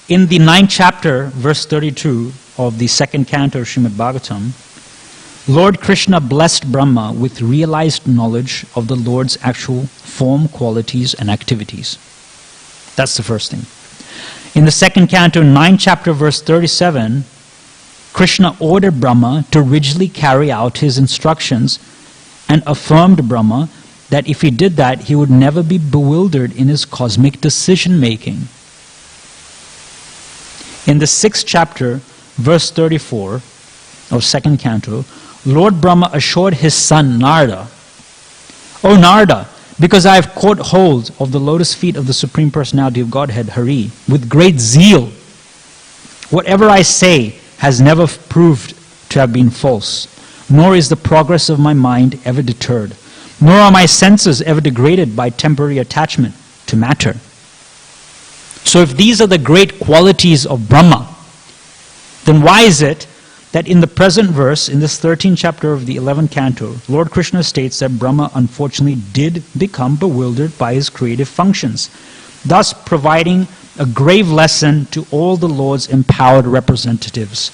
in the 9th chapter, verse 32 of the 2nd canto of Srimad Bhagavatam, Lord Krishna blessed Brahma with realized knowledge of the Lord's actual form, qualities, and activities. That's the first thing. In the 2nd canto, 9th chapter, verse 37, Krishna ordered Brahma to rigidly carry out his instructions and affirmed Brahma that if he did that, he would never be bewildered in his cosmic decision-making. In the 6th chapter, verse 34 of 2nd canto, Lord Brahma assured his son Narada, "O Narada, because I have caught hold of the lotus feet of the Supreme Personality of Godhead, Hari, with great zeal, whatever I say has never proved to have been false, nor is the progress of my mind ever deterred, nor are my senses ever degraded by temporary attachment to matter." So if these are the great qualities of Brahma, then why is it that in the present verse, in this 13th chapter of the 11th canto, Lord Krishna states that Brahma unfortunately did become bewildered by his creative functions, thus providing a grave lesson to all the Lord's empowered representatives.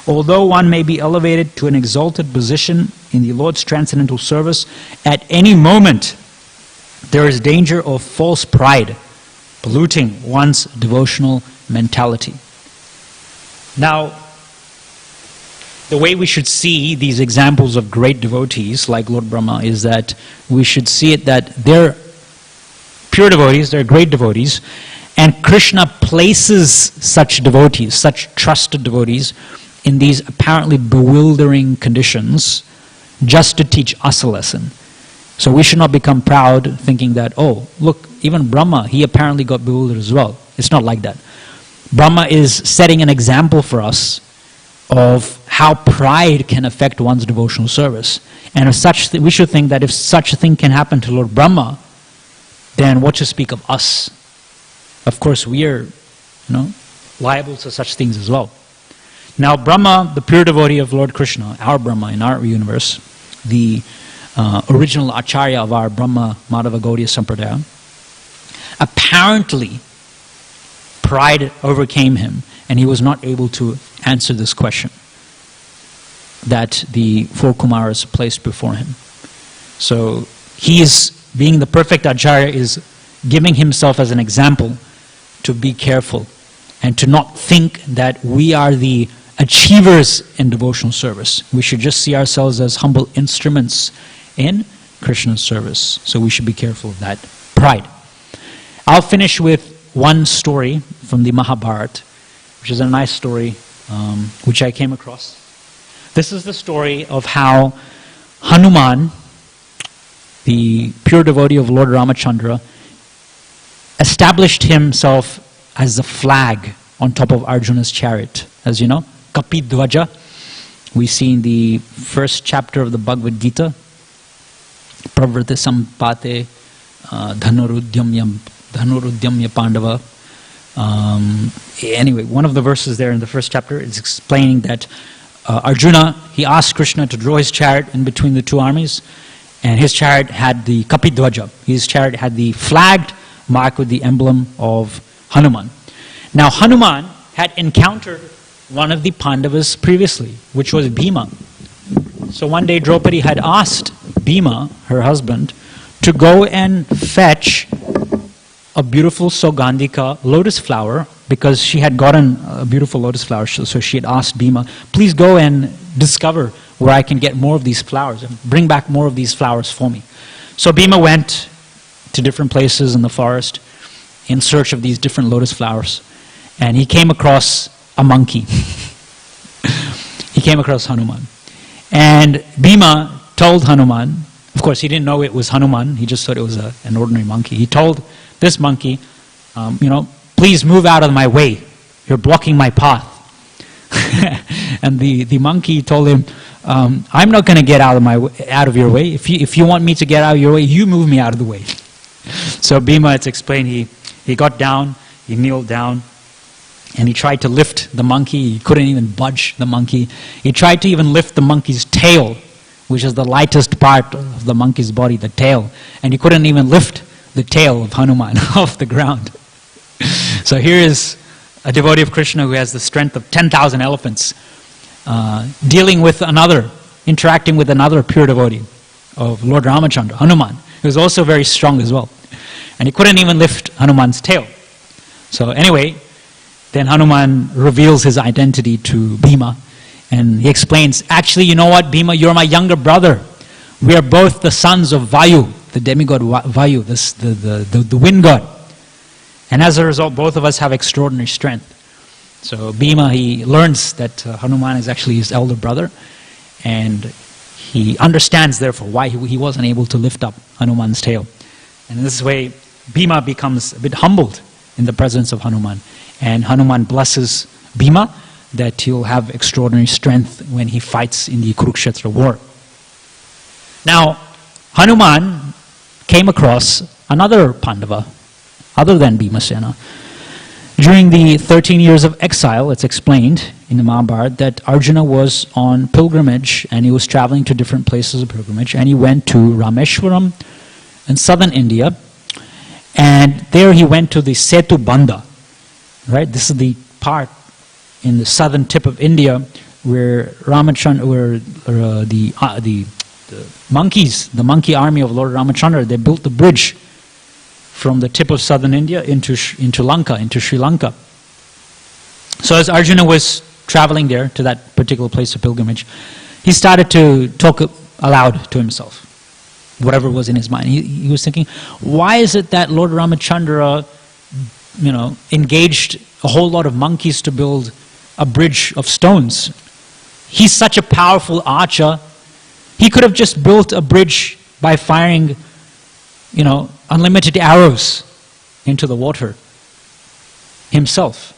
Although one may be elevated to an exalted position in the Lord's transcendental service, at any moment there is danger of false pride polluting one's devotional mentality. Now, the way we should see these examples of great devotees like Lord Brahma is that we should see it that they're pure devotees, they're great devotees, and Krishna places such devotees, such trusted devotees, in these apparently bewildering conditions just to teach us a lesson. So we should not become proud thinking that, oh, look, even Brahma, he apparently got bewildered as well. It's not like that. Brahma is setting an example for us of how pride can affect one's devotional service. And we should think that if such a thing can happen to Lord Brahma, then what to speak of us? Of course, we are liable to such things as well. Now, Brahma, the pure devotee of Lord Krishna, our Brahma in our universe, the original Acharya of our Brahma Madhava Gaudiya Sampradaya, apparently pride overcame him and he was not able to answer this question that the 4 Kumaras placed before him. So he is, being the perfect Acharya, is giving himself as an example to be careful and to not think that we are the achievers in devotional service. We should just see ourselves as humble instruments in Krishna's service. So we should be careful of that pride. I'll finish with one story from the Mahabharata, which is a nice story which I came across. This is the story of how Hanuman, the pure devotee of Lord Ramachandra, established himself as the flag on top of Arjuna's chariot. As you know, Kapi Dvaja, we see in the 1st chapter of the Bhagavad Gita, Pravrta Sampate Dhanurudyamya Pandava. Anyway, one of the verses there in the 1st chapter is explaining that Arjuna, he asked Krishna to draw his chariot in between the two armies, and his chariot had the Kapi Dvaja. His chariot had the flagged mark with the emblem of Hanuman. Now, Hanuman had encountered one of the Pandavas previously, which was Bhima. So one day Draupadi had asked Bhima, her husband, to go and fetch a beautiful Sogandhika lotus flower, because she had gotten a beautiful lotus flower. So she had asked Bhima, please go and discover where I can get more of these flowers and bring back more of these flowers for me. So Bhima went to different places in the forest in search of these different lotus flowers. And he came across a monkey. He came across Hanuman. And Bhima told Hanuman, of course he didn't know it was Hanuman, he just thought it was an ordinary monkey. He told this monkey, please move out of my way, you're blocking my path. And the monkey told him, I'm not going to get out of your way. If you want me to get out of your way, you move me out of the way. So Bhima, it's explained, he got down, he kneeled down, and he tried to lift the monkey. He couldn't even budge the monkey. He tried to even lift the monkey's tail, which is the lightest part the monkey's body, the tail, and he couldn't even lift the tail of Hanuman off the ground. So here is a devotee of Krishna who has the strength of 10,000 elephants, interacting with another pure devotee of Lord Ramachandra, Hanuman, who is also very strong as well. And he couldn't even lift Hanuman's tail. So anyway, then Hanuman reveals his identity to Bhima, and he explains, actually, you know what, Bhima, you're my younger brother. We are both the sons of Vayu, the demigod Vayu, the wind god. And as a result, both of us have extraordinary strength. So Bhima, he learns that Hanuman is actually his elder brother, and he understands, therefore, why he wasn't able to lift up Hanuman's tail. And in this way, Bhima becomes a bit humbled in the presence of Hanuman. And Hanuman blesses Bhima that he'll have extraordinary strength when he fights in the Kurukshetra war. Now, Hanuman came across another Pandava, other than Bhimasena. During the 13 years of exile, it's explained in the Mahabharata that Arjuna was on pilgrimage, and he was traveling to different places of pilgrimage, and he went to Rameshwaram in southern India, and there he went to the Setu Bandha, right? This is the part in the southern tip of India where the monkeys, the monkey army of Lord Ramachandra, they built the bridge from the tip of southern India into Lanka, into Sri Lanka. So as Arjuna was traveling there to that particular place of pilgrimage, he started to talk aloud to himself, whatever was in his mind. He was thinking, why is it that Lord Ramachandra, engaged a whole lot of monkeys to build a bridge of stones? He's such a powerful archer. He could have just built a bridge by firing, unlimited arrows into the water himself.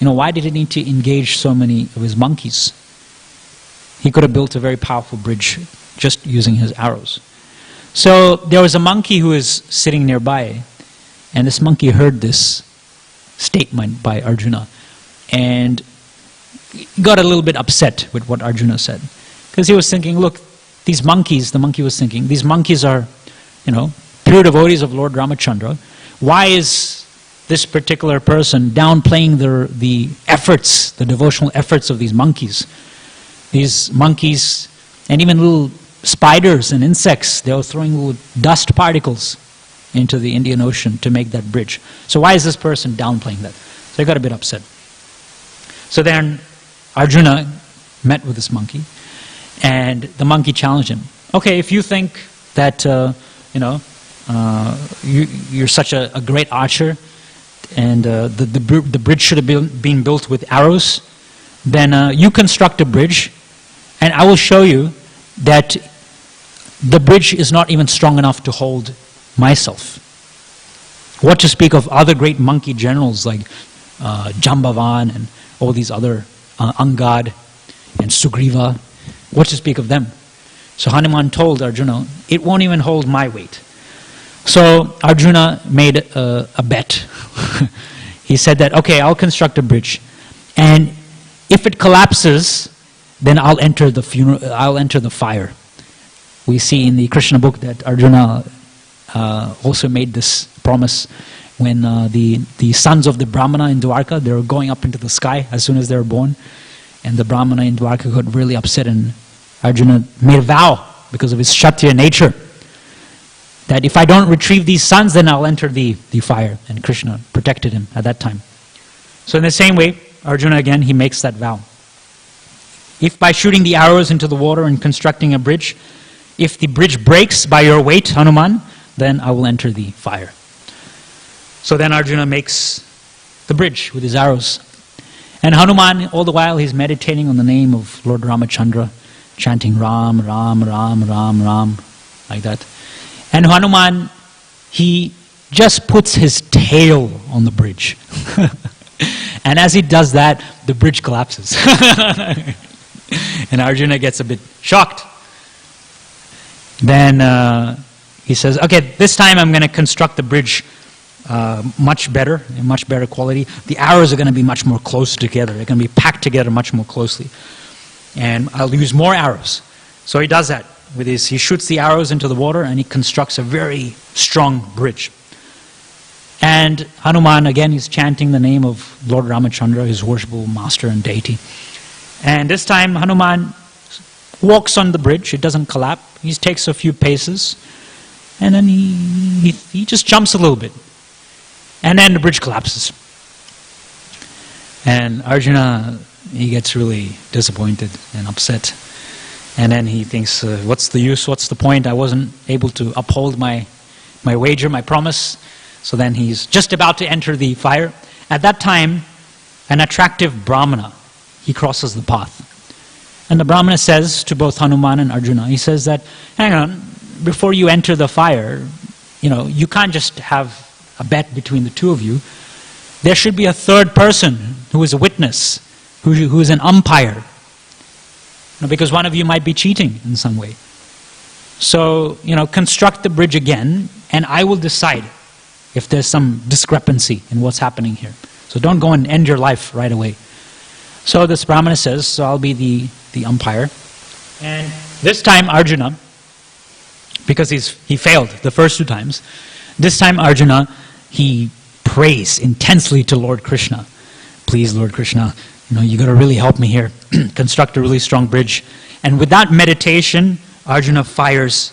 Why did he need to engage so many of his monkeys? He could have built a very powerful bridge just using his arrows. So there was a monkey who was sitting nearby, and this monkey heard this statement by Arjuna, and got a little bit upset with what Arjuna said. Because he was thinking, look, these monkeys, the monkey was thinking, these monkeys are, pure devotees of Lord Ramachandra. Why is this particular person downplaying the efforts, the devotional efforts of these monkeys? These monkeys, and even little spiders and insects, they were throwing little dust particles into the Indian Ocean to make that bridge. So why is this person downplaying that? So he got a bit upset. So then Arjuna met with this monkey, and the monkey challenged him. Okay, if you think that you're such a great archer, and the bridge should have been built with arrows, then you construct a bridge, and I will show you that the bridge is not even strong enough to hold myself. What to speak of other great monkey generals like Jambavan and all these other Angad and Sugriva. What to speak of them? So Hanuman told Arjuna, it won't even hold my weight. So Arjuna made a bet. He said that, okay, I'll construct a bridge, and if it collapses, then I'll enter the fire. We see in the Krishna book that Arjuna also made this promise when the sons of the Brahmana in Dwarka, they were going up into the sky as soon as they were born, and the Brahmana in Dwarka got really upset, and Arjuna made a vow because of his Kshatriya nature that if I don't retrieve these sons, then I'll enter the fire. And Krishna protected him at that time. So in the same way, Arjuna again, he makes that vow. If by shooting the arrows into the water and constructing a bridge, if the bridge breaks by your weight, Hanuman, then I will enter the fire. So then Arjuna makes the bridge with his arrows. And Hanuman, all the while, he's meditating on the name of Lord Ramachandra, chanting Ram, Ram, Ram, Ram, Ram, like that. And Hanuman, he just puts his tail on the bridge. And as he does that, the bridge collapses. And Arjuna gets a bit shocked. Then he says, okay, this time I'm going to construct the bridge much better, in much better quality. The arrows are going to be much more close together. They're going to be packed together much more closely. And I'll use more arrows. So he does that. he shoots the arrows into the water and he constructs a very strong bridge. And Hanuman, again, he's chanting the name of Lord Ramachandra, his worshipful master and deity. And this time Hanuman walks on the bridge. It doesn't collapse. He takes a few paces and then he just jumps a little bit. And then the bridge collapses. And Arjuna, he gets really disappointed and upset. And then he thinks, what's the use, what's the point? I wasn't able to uphold my wager, my promise. So then he's just about to enter the fire. At that time, an attractive Brahmana, he crosses the path. And the Brahmana says to both Hanuman and Arjuna, he says that, hang on, before you enter the fire, you can't just have a bet between the two of you. There should be a third person who is a witness, who is an umpire. Because one of you might be cheating in some way. So, construct the bridge again, and I will decide if there's some discrepancy in what's happening here. So don't go and end your life right away. So this Brahmana says, so I'll be the umpire. And this time Arjuna, because he failed the first two times, this time Arjuna, he prays intensely to Lord Krishna. Please, Lord Krishna, you got to really help me here. Construct a really strong bridge. And with that meditation, Arjuna fires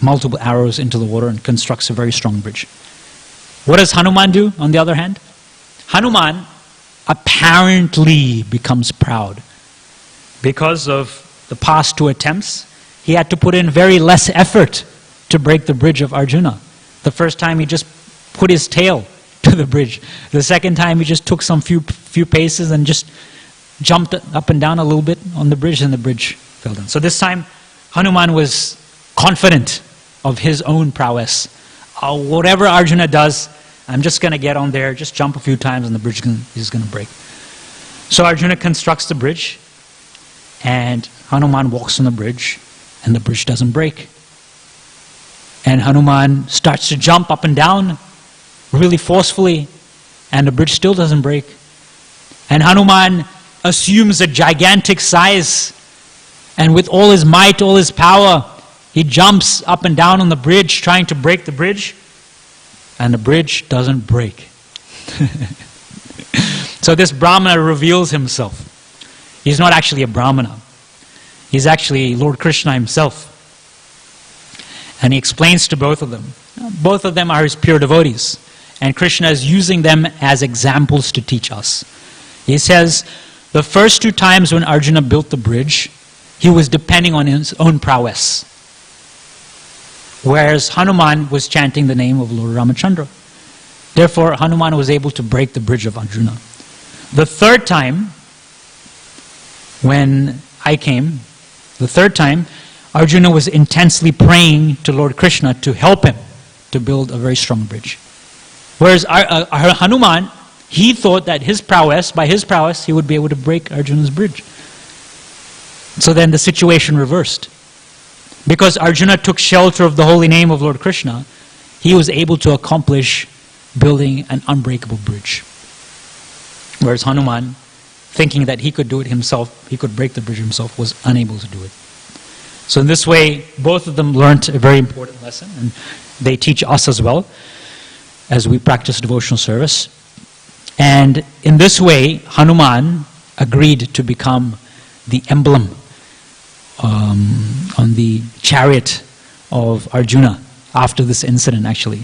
multiple arrows into the water and constructs a very strong bridge. What does Hanuman do, on the other hand? Hanuman apparently becomes proud. Because of the past two attempts, he had to put in very less effort to break the bridge of Arjuna. The first time he just put his tail to the bridge. The second time he just took some few paces and just jumped up and down a little bit on the bridge, and the bridge fell down. So this time Hanuman was confident of his own prowess. Whatever Arjuna does, I'm just going to get on there, just jump a few times and the bridge is going to break. So Arjuna constructs the bridge and Hanuman walks on the bridge and the bridge doesn't break. And Hanuman starts to jump up and down really forcefully and the bridge still doesn't break. And Hanuman assumes a gigantic size and with all his might, all his power, he jumps up and down on the bridge trying to break the bridge. And the bridge doesn't break. So this Brahmana reveals himself. He's not actually a Brahmana. He's actually Lord Krishna himself. And he explains to both of them. Both of them are his pure devotees. And Krishna is using them as examples to teach us. He says, the first two times when Arjuna built the bridge, he was depending on his own prowess. Whereas Hanuman was chanting the name of Lord Ramachandra. Therefore, Hanuman was able to break the bridge of Arjuna. The third time, when I came, Arjuna was intensely praying to Lord Krishna to help him to build a very strong bridge. Whereas Hanuman, he thought that by his prowess, he would be able to break Arjuna's bridge. So then the situation reversed. Because Arjuna took shelter of the holy name of Lord Krishna, he was able to accomplish building an unbreakable bridge. Whereas Hanuman, thinking that he could do it himself, he could break the bridge himself, was unable to do it. So in this way, both of them learned a very important lesson, and they teach us as well, as we practice devotional service. And in this way, Hanuman agreed to become the emblem on the chariot of Arjuna after this incident, actually.